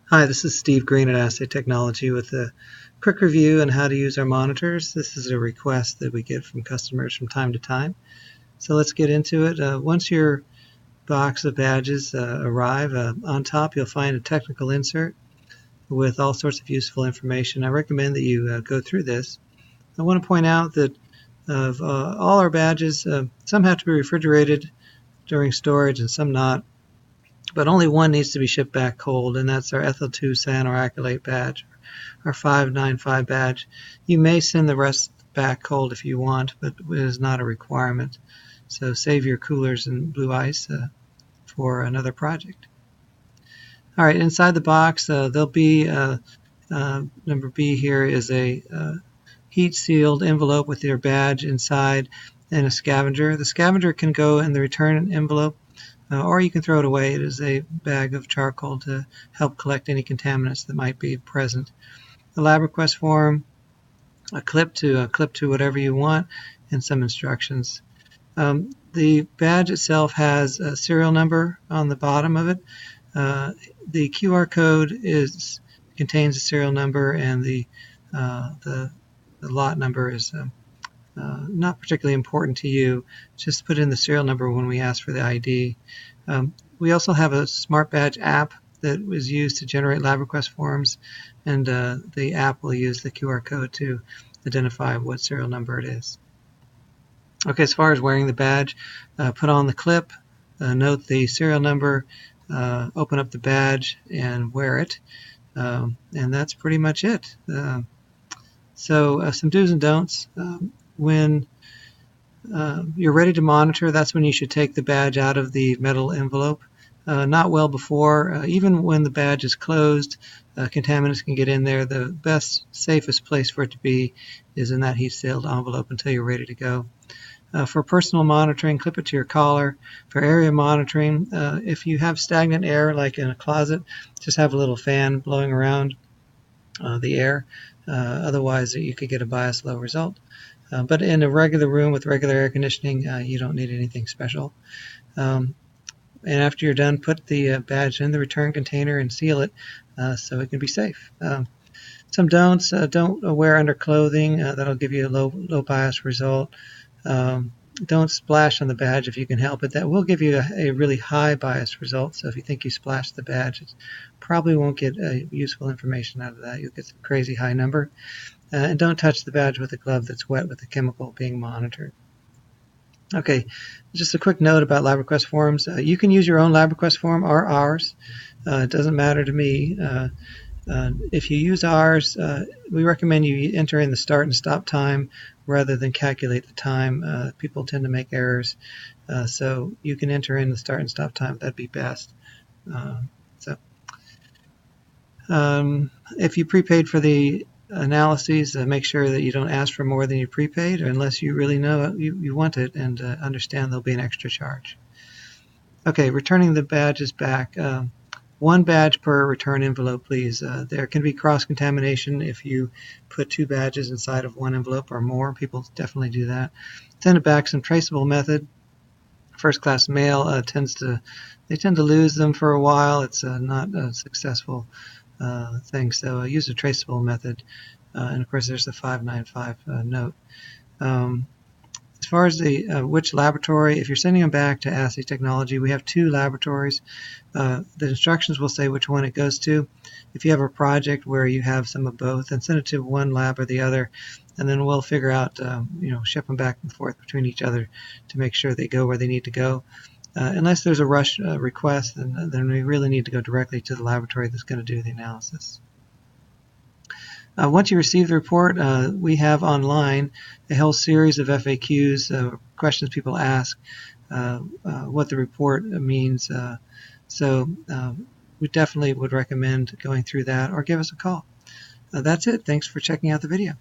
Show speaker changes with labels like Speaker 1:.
Speaker 1: Hi, this is Steve Green at Assay Technology with a quick review on how to use our monitors. This is a request that we get from customers from time to time. So let's get into it. Once your box of badges arrive, on top you'll find a technical insert with all sorts of useful information. I recommend that you go through this. I want to point out that of all our badges, some have to be refrigerated during storage and some not. But only one needs to be shipped back cold, and that's our Ethyl 2 cyanoacrylate badge, our 595 badge. You may send the rest back cold if you want, but it is not a requirement. So save your coolers and blue ice for another project. All right, inside the box, there'll be number B here is a heat-sealed envelope with your badge inside and a scavenger. The scavenger can go in the return envelope, or you can throw it away. It is a bag of charcoal to help collect any contaminants that might be present. The lab request form, a clip to whatever you want, and some instructions. The badge itself has a serial number on the bottom of it. The QR code contains a serial number, and the lot number is not particularly important to you. Just put in the serial number when we ask for the ID. We also have a Smart Badge app that was used to generate lab request forms, and the app will use the QR code to identify what serial number it is. Okay, as far as wearing the badge, put on the clip, note the serial number, open up the badge, and wear it. And that's pretty much it. So some do's and don'ts. When you're ready to monitor, that's when you should take the badge out of the metal envelope. Not well before. Even when the badge is closed, contaminants can get in there. The best, safest place for it to be is in that heat-sealed envelope until you're ready to go. For personal monitoring, clip it to your collar. For area monitoring, if you have stagnant air, like in a closet, just have a little fan blowing around the air. Otherwise, you could get a bias low result. But in a regular room with regular air conditioning, you don't need anything special. And after you're done, put the badge in the return container and seal it so it can be safe. Some don'ts: don't wear under clothing. That'll give you a low bias result. Don't splash on the badge if you can help it. That will give you a really high bias result. So if you think you splashed the badge, it probably won't get useful information out of that. You'll get some crazy high number. And don't touch the badge with a glove that's wet with the chemical being monitored. Okay, just a quick note about lab request forms. You can use your own lab request form or ours. It doesn't matter to me. If you use ours, we recommend you enter in the start and stop time rather than calculate the time. People tend to make errors, so you can enter in the start and stop time. That'd be best. If you prepaid for the analyses, make sure that you don't ask for more than you prepaid unless you really know you want it and understand there'll be an extra charge. Okay, returning the badges back. One badge per return envelope, please. There can be cross-contamination if you put two badges inside of one envelope or more. People definitely do that. Send it back some traceable method. First-class mail tend to lose them for a while. It's not a successful thing. So use a traceable method. And of course, there's the 595 note. As far as the which laboratory, if you're sending them back to Assay Technology, we have two laboratories. The instructions will say which one it goes to. If you have a project where you have some of both, then send it to one lab or the other, and then we'll figure out, ship them back and forth between each other to make sure they go where they need to go. Unless there's a rush request, then we really need to go directly to the laboratory that's going to do the analysis. Once you receive the report, we have online a whole series of FAQs, questions people ask, what the report means. So we definitely would recommend going through that or give us a call. That's it. Thanks for checking out the video.